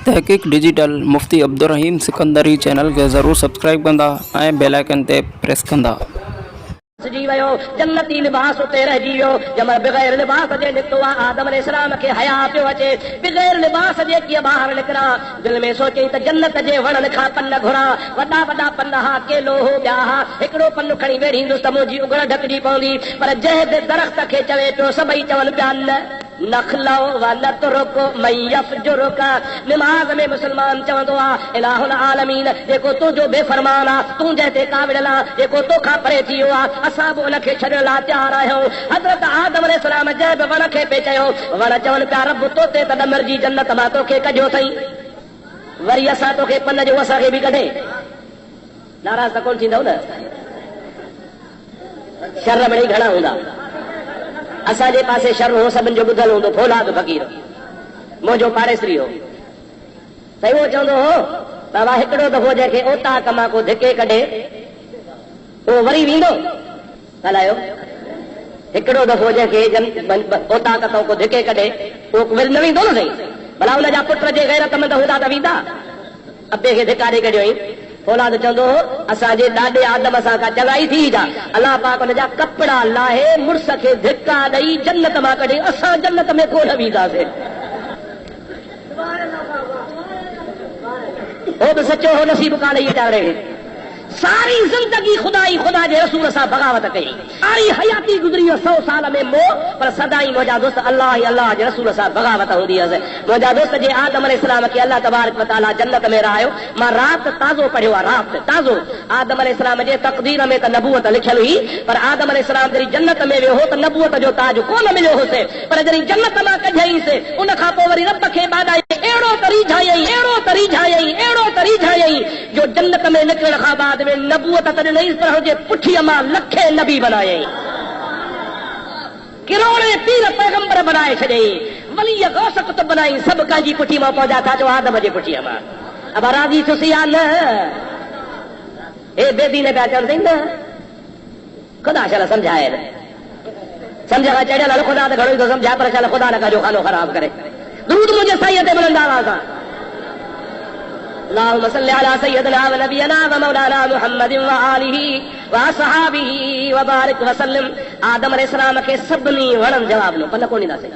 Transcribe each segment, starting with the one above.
तहक़ीक़ डिजिटल मुफ्ती अब्दुर्रहीम सिकंदरी चैनल के ज़रूर सब्सक्राइब कंदा ऐं बेल आइकन ते प्रेस कंदा। जी वयो जन्नती लिबास उते रहिजी वियो जमल बग़ैर लिबास जे निकितो आहे आदम अलैहिस्सलाम खे हया पियो अचे बग़ैर लिबास जे कीअं ॿाहिरि निकिरा दिलि में सोचई त जन्नत जे वणनि खां पन घुरा वॾा वॾा पन हा केलो हो ॿिया हा हिकिड़ो पन खणी वेठी ईंदुसि त मुंहिंजी उगड़ ढकिजी पवंदी पर जंहिं बि दरख़्त खे चवे पियो सभई चवनि पिया नखलो व नतरुको मयफजुरुका नमाज़ में मुस्लमान चवंदो आहे इलाहुल आलमीन जेको तुंहिंजो बेफ़रमान आहे तूं जंहिं ते क़ाबिल आहे जेको तोखां परे थी वियो आहे असां बि उनखे छॾण लाइ तयारु आहियूं। हज़रत आदम अलैहिस्सलाम जंहिं बि वण खे पे चयो वण चवनि पिया रब तोते त ॾमरजी जन्नत मां तोखे कढियो अथई वरी असां तोखे पन जो असांखे बि कढे नाराज़ त कोन थींदव न शर मिड़ई घणा हूंदा असांजे पासे शर हो सभिनि जो ॿुधल हूंदो फौलाद फ़क़ीर मुंहिंजो पाड़ेसरी हो त उहो चवंदो हो बाबा हिकिड़ो दफ़ो जंहिंखे ओता कमा को धिके कढे उहो वरी वेंदो ॻाल्हायो हिकिड़ो दफ़ो जंहिंखे ओता कतो को धिके कढे उहो वरी न वेंदो न सही भला हुनजा पुट जे गैरतमंद हूंदा त वेंदा अबे खे धिकारे कढियो औलाद चवंदो असांजे ॾाॾे आदम सां का चङाई थी जा अलाह पाक हुनजा कपिड़ा लाहे मुड़ुस खे धिका ॾेई जन्नत मां कढे असां जन्नत में कोन वेंदासीं हो बि सचो हो नसीब कान ई ॾारे सारी जिंदगी खुदा जे रसूल सां बग़ावत कई सारी हयाती गुज़री 100 साल में मोह पर सदाई मुंहिंजा दोस्त अल्लाह ई अल्लाह जे रसूल सां बग़ावत हूंदी हुअसि मुंहिंजा दोस्त जे आदम अलैहिस्सलाम खे अल्लाह तबारक व तआला जन्नत में रहायो मां राति ताज़ो पढ़ियो आहे राति ताज़ो आदम अलैहिस्सलाम जे तक़दीर में त नबूवत लिखियल हुई पर आदम अलैहिस्सलाम जॾहिं जन्नत में वियो हो त नबूवत जो ताज कोन मिलियो होसि पर जॾहिं जन्नत मां कढियईंसि उन खां पोइ वरी रब खे ॿाॾाई अहिड़ो तरीझायई जो जन्नत में निकिरण खां बाद में नबूवत त ॾिनईं पर हुनजे पुठीअ मां लखे नबी बनायई किरोड़े पीर पैगंबर बनाए छॾियईं वली गौस कुतुब बनाई सभु कंहिंजी पुठी मां पहुचा था जो आदम जे पुठीअ मां अब राज़ी सुसी आहे न हे बेदी ने पिया चवनि न ख़ुदा शाला सम्झाए न सम्झ खां चढ़ियल हल ख़ुदा त घणो ई थो सम्झाए पर शाला ख़ुदा न कजो खानो ख़राब करे दुरूद मुंहिंजे साईं ते बुलंद आवाज़ सां اللهم صل على سيدنا ونبينا ومولانا محمد وآله وصحابه وبارك وسلم آدم علیہ السلام کے سبنی وڑن جواب نو پن کونی ناسے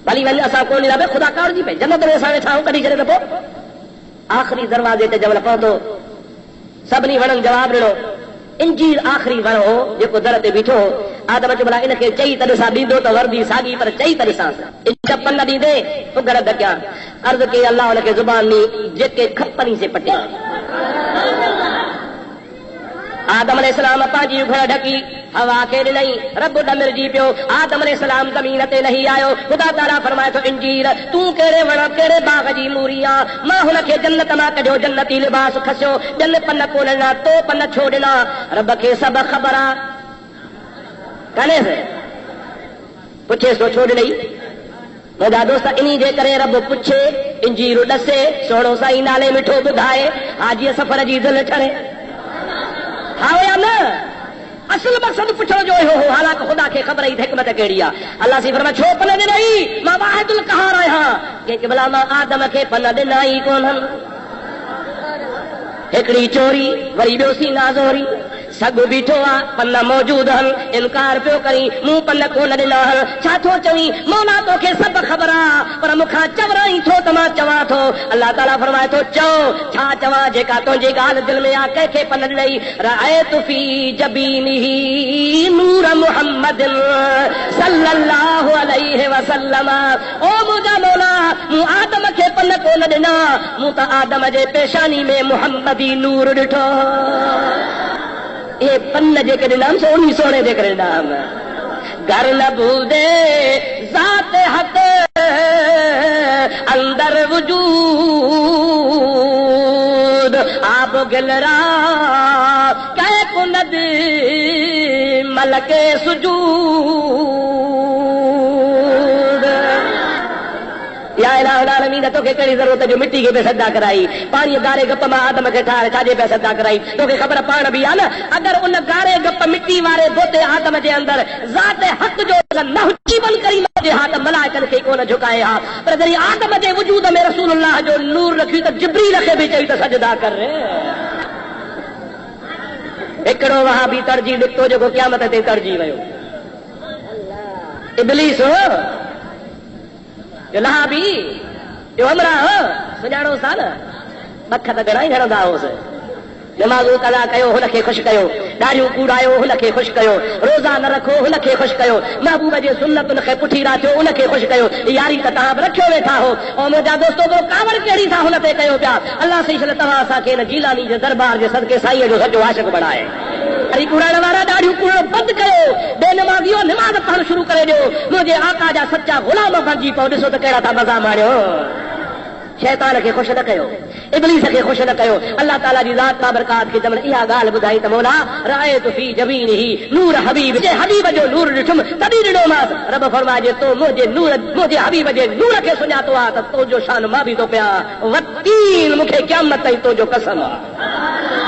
بھلی ون اسا کونی نہ خدا کار جی پہ جنت میں ساڑے ٹھاؤ کڈی چڑے تو آخری دروازے تے جمل پہنچو سبنی وڑن جواب ڏنو انجیل آخری وڑ ہو جيڪو در تے بیٹھو آدم چ بلا ان کے چئی تن سا ڏيندو تو وردي ساڳي پر چئی تن سا ان پن ڏيندے اگڑ دکيا عرض کے اللہ ان کے زبان ني جيڪي کھپني سے پٽي آدم علیہ السلام پانجي گھر ڈھکی ہوا کے ڏنئی رب ڈمرجي پيو آدم علیہ السلام زمين تے نہیں آيو خدا تعالی فرمائے تو انجيل تو کہڑے وڻ کہڑے باغ جي موريا ماں ہن کي جنت ماں کڍيو جنتي لباس کھسيو جن پن کولنا تو پن چھوڙنا رب کي سب خبر آ کنے سے پوچھے سو چھوڑ ڏنئی मुंहिंजा दोस्त इन जे करे रब पुछे इंजीर ॾसे सोणो साईं नाले मिठो ॿुधाए हाजीअ सफ़र जी दिलि छड़े हा या न असल मक़सद पुछण जो इहो हो हालांकि ख़ुदा खे ख़बर ई हिकमत कहिड़ी आहे अलाह सी फरमाए छो पन ॾिनई मां वाहिदुल क़हार आहियां कंहिंखे भला मां आदम खे पन ॾिनाई कोन्हनि हिकिड़ी चोरी वरी ॿियो सीना ज़ोरी सॻु बीठो आहे पन मौजूद हल इनकार पियो करी मूं पन कोन ॾिना हल छा थो चवीं मौला तोखे सभु ख़बर आहे पर मूंखां चवराई थो त मां चवां थो अलाह ताला फरमाए थो चओ छा चवां जेका तुंहिंजी ॻाल्हि दिलि में आहे कंहिंखे पन ॾिनई रअयतु फी जबीनिही नूर मुहम्मद सल्लल्लाहु अलैहि वसल्लम ओ मुंहिंजा मौला मूं आदम खे पन कोन ॾिना मूं त आदम जे पेशानी में मुहम्मदी नूर ॾिठो ये पन जेके ॾिनाम सो उन्हीं सोने जे करे ॾिनाम घर न भूल दे ज़ात हक़ अंदर वजूद आप गिलरा कह कुनद मलके सुजूद या इलाहुल आलमीन तोखे कहिड़ी ज़रूरत जो मिट्टी खे पे सदा कराई पाणी गारे गप मां आदम खे ठाहे छाजे पे सदा कराई तोखे ख़बर पाण बि आहे न अगर उन गारे गप मिट्टी वारे बोते आदम जे अंदर ज़ात हक़ जो न हुजी बन करी जे हाथ मलाइकन खे कोन झुकाए हा पर जॾहिं आदम जे वजूद में रसूल अल्लाह जो नूर रखी त जिब्रील खे बि चई त सजदा कर हिकिड़ो वहाबी तरजी निकितो जेको क़यामत ते तरजी वियो इब्लीस हो जो लहाबी जो हमरा हो सुञाणो सा न बख त घणा ई हणंदा हुअसि नमाज़ूं कला कयो हुनखे ख़ुशि कयो ॾाढ़ियूं कूड़ायो हुनखे ख़ुशि कयो रोज़ा न रखो हुनखे ख़ुशि कयो महबूब जे सुन्नतुनि खे पुठी राखियो उनखे ख़ुशि कयो यारी त तव्हां बि रखियो वेठा हो ऐं मुंहिंजा दोस्तो कावड़ कहिड़ी था हुन ते कयो पिया अलाह सही तव्हां असांखे हिन जीलानी जे दरबार जे सदके साईं जो सॼो आशिक़ बणाए अरी कूड़ण वारा ॾाढ़ियूं कूड़ो बंदि कयो बेनमाज़ियो निमाज़ पढ़णु शुरू करे ॾियो मुंहिंजे आका जा सचा ग़ुलाम बणिजी पओ ॾिसो त कहिड़ा था मज़ा माणियो शैतान खे ख़ुशि न कयो इब्लीस खे ख़ुशि न कयो अल्लाह ताला जी ज़ात बाबरकात खे जमन इहा ॻाल्हि ॿुधाई त मौला रायतु फी जबीनिही नूर हबीब जे हबीब जो नूर ॾिठुमि तॾहिं ॾिनोमांसि रब फरमाए तो मुंहिंजे हबीब जे नूर खे सुञातो आहे त तुंहिंजो शान मां बि थो पिया वतीन मूंखे क़यामत ताईं तुंहिंजो कसम आहे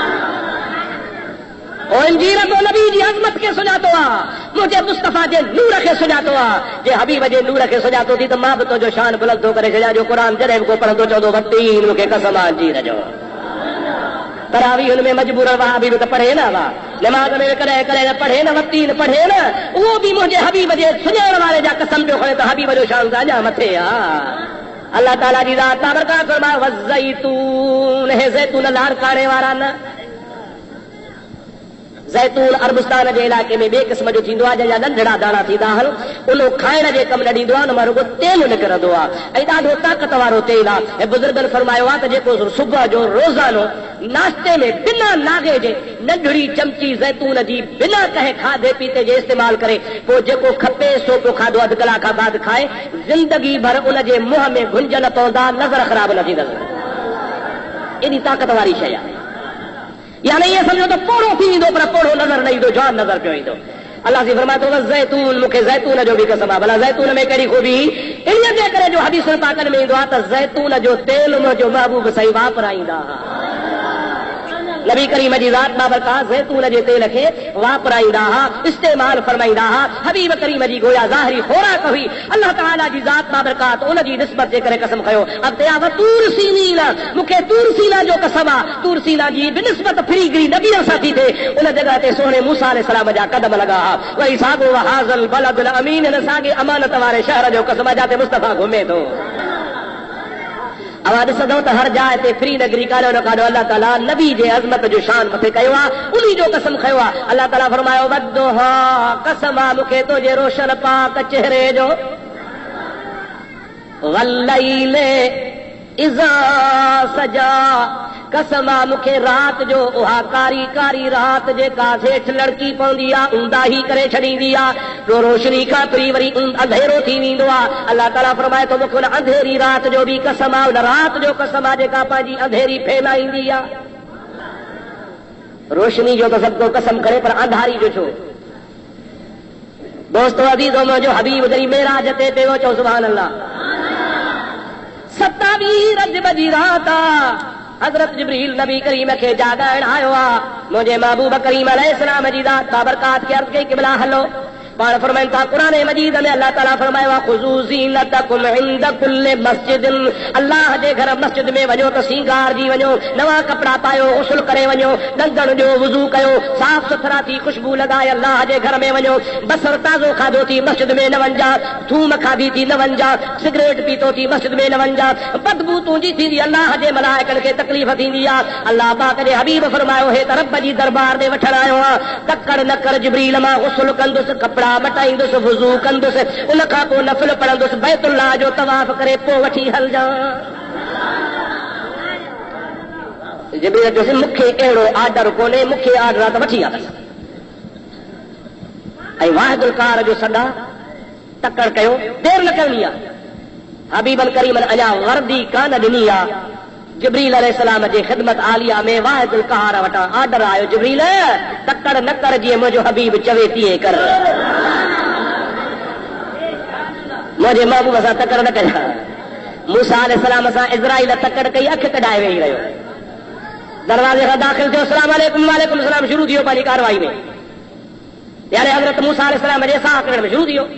इंजीर तो नबी जी अज़मत खे सुञातो आहे मुंहिंजे मुस्तफ़ा जे नूर खे सुञातो आहे जे हबीब जे नूर खे सुञातो थी त मां बि तुंहिंजो शान बुलंद थो करे छॾियां जो क़ुर जॾहिं बि को पढ़ंदो चवंदो वतीन मूंखे कसम आहे अंजीर जो तरावी हुन में मजबूर वहाबी बि त पढ़े न वा नमाज़ में कॾहिं कॾहिं न पढ़े न वतीन पढ़े न उहो बि मुंहिंजे हबीब जे सुञाण वारे जा कसम पियो खणे त हबीब जो शान त अञा मथे आहे अल्लाह ताला जी ज़ात बाबरकात फरमाए वज़ैतून हे ज़ैतून लाड़ काढ़े वारा न ज़ैतून अरबस्तान जे इलाइक़े में ॿिए क़िस्म जो थींदो आहे जंहिंजा नंढड़ा दाणा थींदा आहिनि उन खाइण जे कमु न ॾींदो आहे उन मां रुॻो तेल निकिरंदो आहे ऐं ॾाढो ताक़त वारो तेल आहे ऐं बुज़ुर्गनि फरमायो आहे त जेको सुबुह जो रोज़ानो नाश्ते में बिना नागे जे नंढड़ी चमची ज़ैतून जी बिना कंहिं खाधे पीते जे इस्तेमालु करे पोइ जेको खपे सो पोइ खाधो अधु कलाक खां बाद खाए ज़िंदगी भर उन जे मुंहं में घुंज न पवंदा नज़र ख़राब न थींदसि एॾी ताक़त वारी शइ आहे यानी ये समझो तो पोड़ो थी ईंदो पर पोड़ो नज़र न ईंदो जान नज़र पियो ईंदो अल्लाह से फरमाए थो ज़ैतून मूंखे ज़ैतून जो बि कसम आहे भला ज़ैतून में कहिड़ी खूबी इन्हीअ जे करे जो हदीसुनि पाकनि में ईंदो आहे त ज़ैतून जो तेल मुंहिंजो महबूब सही वापराईंदा नबी करीम जी ज़ात बाबरकात ज़ैतून जे तेल खे वापराईंदा हुआ इस्तेमाल फरमाईंदा हुआ हबीब करीम जी गोया ज़ाहिरी खोराक हुई अल्लाह ताला जी ज़ात बाबरकात उन जी निस्बत जे करे कसम खयो अॻिते आहे तूर सीनीन मूंखे तूर सीना जो कसम आहे तूर सीना जी बि निस्बत फिरी गिरी नबीअ सां थी थिए उन जॻह ते सोने मूसा अलैहिस्सलाम जा कदम लॻा हा वरी साॻो हाज़ल बलदुल अमीन हिन साॻे अमानत वारे शहर जो कसम आहे जिते मुस्तफ़ा घुमे थो अवां ॾिसंदो त हर जाइ ते फ्री नगरी कान्हे उन खां अल्लाह ताला नबी जे अज़मत जो शान मथे कयो आहे उन जो कसम खयो आहे अल्लाह ताला फरमायो वद्दुहा कसम आहे मूंखे तुंहिंजे रोशन पाक चेहरे जो वल्लैल इज़ा सजा कसम आहे मूंखे राति जो उहा कारी कारी राति जेका हेठि लड़की पवंदी आहे ऊंदाही करे छॾींदी आहे जो रोशनी खां फ्री वरी अंधेरो थी वेंदो आहे अल्लाह ताला फरमाए थो मूंखे उन अंधेरी राति जो बि कसम आहे उन राति जो कसम आहे जेका पंहिंजी अंधेरी फैलाईंदी आहे रोशनी जो त सभु को कसम करे पर अंधारी जो छो दोस्तो अज़ीज़ो मुंहिंजो हबीब जॾहिं मेराज ते पियो चओ सुभान अल्लाह 27 रजब जी राति हज़रत जिब्रील नबी करीम खे जाॻाइण आयो आहे मुंहिंजे महबूब करीम अलैहिस्सलाम जी ज़ात बाबरकात खे अर्ज़ कई कि भला हलो पाण फरमाइनि था क़ुर मजीद में अल्लाह ताला फरमायो आहे ख़ुज़ू ज़ीनतकुम इंद कुल्लि मस्जिदिन अल्लाह जे घर मस्जिद में वञो त सींगार जी वञो नवां कपिड़ा पायो गुस्ल करे वञो ॾंदण जो वुज़ू कयो साफ़ सुथरा थी खुशबू लॻाए अल्लाह जे घर में वञो बसर ताज़ो खाधो थी मस्जिद में न वञा थूम खाधी थी न वञा सिगरेट पीतो थी मस्जिद में न वञा बदबू तुंहिंजी थींदी अल्लाह जे मलाइकनि खे तकलीफ़ थींदी आहे अल्लाह पाक जे हबीब फरमायो हे त रब जी दरबार में वठण आयो आहे तकड़ न कर जिब्रील मां गुस्ल कंदुसि कपिड़ा मटाईंदुसि वुज़ू कंदुसि उन खां पोइ नफ़िल पढ़ंदुसि बैतुल्लाह जो तवाफ़ करे पोइ वठी हलजां जिब्रील चयोसि मूंखे अहिड़ो आर्डर कोन्हे मूंखे आर्डर आहे त वठी हलंदुसि ऐं वाहिदुल कार जो सॾा तकड़ कयो देरि न करणी आहे हबीबन करीमन अञा वर्दी कान ॾिनी आहे जिब्रील अलैहिस्सलाम जे ख़िदमत आलिया में वाहिदुल कार वटां आर्डर आयो जिब्रील तकड़ न कर जीअं मुंहिंजो हबीब चवे तीअं कर मुंहिंजे महबूब सां तकड़ न कया मूसा अलैहिस्सलाम सां इज़राइल तकड़ कई अखि कढाए वेही रहियो दरवाज़े खां दाख़िल थियो अस्सलाम वालेकुम वालेकुम सलाम शुरू थियो पंहिंजी कारवाई में यानी हज़रत मूसा अलैहिस्सलाम जे साह करण में शुरू थियो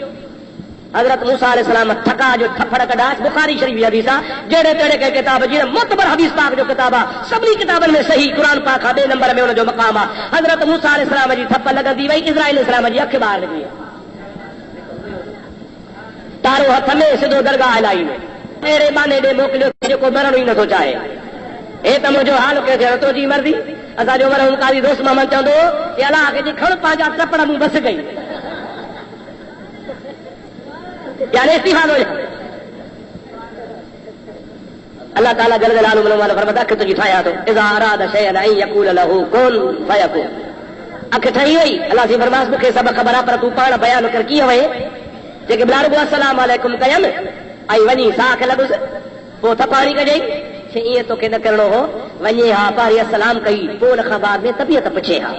حضرت موسیٰ علیہ السلام تھکا جو تھپڑ کڈاس بخاری شریف حدیث جڑے تڑے کے کتاب جی معتبر حدیث پاک جو کتاب سبھی کتابن میں صحیح قرآن پاک بے نمبر میں ان جو مقام حضرت موسیٰ علیہ السلام جی تھپ لگندی وئی اسرائیل علیہ السلام جی اکھ باہر لگی تارو ہتھ میں سدھو درگاہ ہلائی میں تیرے بانے دے موکلیو جو کو مرن ہی نہ تو چاہے اے تم جو حال کے تھے تو جی مرضی اسا جو مرن قاضی دوست محمد چندو کہ اللہ کے جی کھڑ پاجا چپڑا مو بس گئی یعنی استعفال ہو جائے اللہ تعالیٰ جل جلالہ والا فرماتا کہ تجھی ٹھایا تو اذا اراد شیئا ان یقول له کن فیکون اکھ ٹھائی ہوئی اللہ سی فرماس مکھے سب خبر پر تو پاڑ بیان کر کی ہوئے جے بلال کو السلام علیکم کیم ائی ونی ساکھ لگس وہ تھپانی کجئی چھ یہ تو کہ نہ کرنو ہو ونی ہا پاری السلام کئی پول خبر میں طبیعت پچھے ہا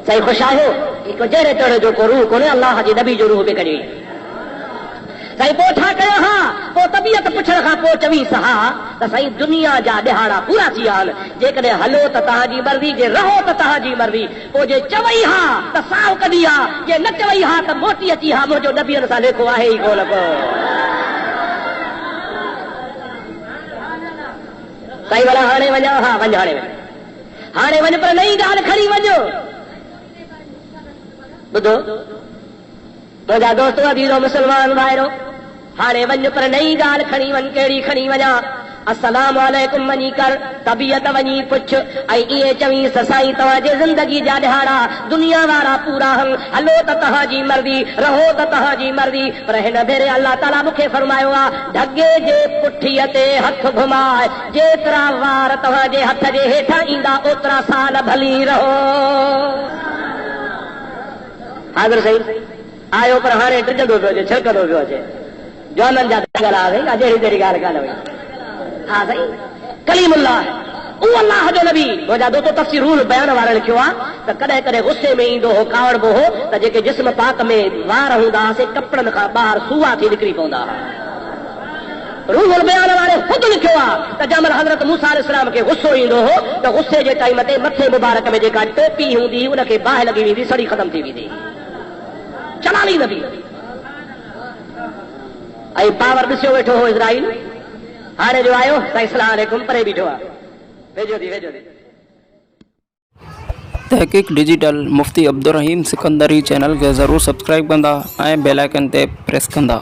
صحیح خوش آہو ایک جڑے توڑے جو کو روح کو نے اللہ جی نبی جو روح پہ کجئی سائیں پوٹھا کیا ہاں پو طبیعت پچھڑ کھا پو چویں سہا تو سائیں دنیا جا دہاڑا پورا تھیا جے کدے ہلو تو تہاں جی مرضی جے رہو تو تہاں جی مرضی پو جے چوئی ہاں تو ساو کڈی ہاں جے نہ چوئی ہاں تو موٹی اچی ہاں مجھو نبی سا لکھو ہے ہی کون کو سائیں والا ہانے ونجا ہاں ونج ہانے ون پر نئی گال کھڑی ونجو بدھو مجھا دوستو عزیزو مسلمان بھائرو ہانے ون پر نئی گال کھڑی ون کیڑی کھڑی وجا السلام علیکم ونی کر طبیعت ونی پچھ ائی یہ چویں سسائی تواں جے زندگی جا دہاڑا دنیا وارا پورا ہم ہلو تو تہاں جی مرضی رہو تو تہاں جی مرضی پر ہن بھیرے اللہ تعالیٰ مکھے فرمایا ڈھگے جے پٹھی تے ہتھ گھمائے جیترا وار تہاں جے ہتھ جے ہیٹھا ایندا اوترا سال بھلی رہو حاضر صحیح آیو پر ہانے ٹجندو پयो اچي چھلڪندو پيو اچي جوانن جا ڳالها آوي اجهڙي تهڙي ڳالهه ڪانه وئي हा صحيح کلیم اللہ او اللہ جو نبی وجہ دو تو تفسیر بیان وارا لکھیو آ ته کڏهن کڏهن غصے میں ایندو هو کاوڙبو هو ته جيڪي جسم پاک میں وار ہوندا سے کپڑن کان باہر سوا تھی نڪري پوندا روح البیان والے خود لکھیو آ ته جمل حضرت موسیٰ علیہ السلام کے غصو ایندو ہو ته غصے جے ٹائم تے مٿے مبارک میں جيڪا ٹوپی ہوندي ان کي باهه لڳي ويندي سڙي ختم ٿي ويندي چلالی نبی اي پاور ڏسيو ويٺو هو اسرائيل هاणे جو آيو سائیں السلام علیکم پرے بیٹھو آ ويجو دي तहक़ीक़ डिजिटल मुफ्ती अब्दुर्रहीम सिकंदरी चैनल के ज़रूर सब्सक्राइब कंदा ऐं बेल आइकन ते प्रेस कंदा।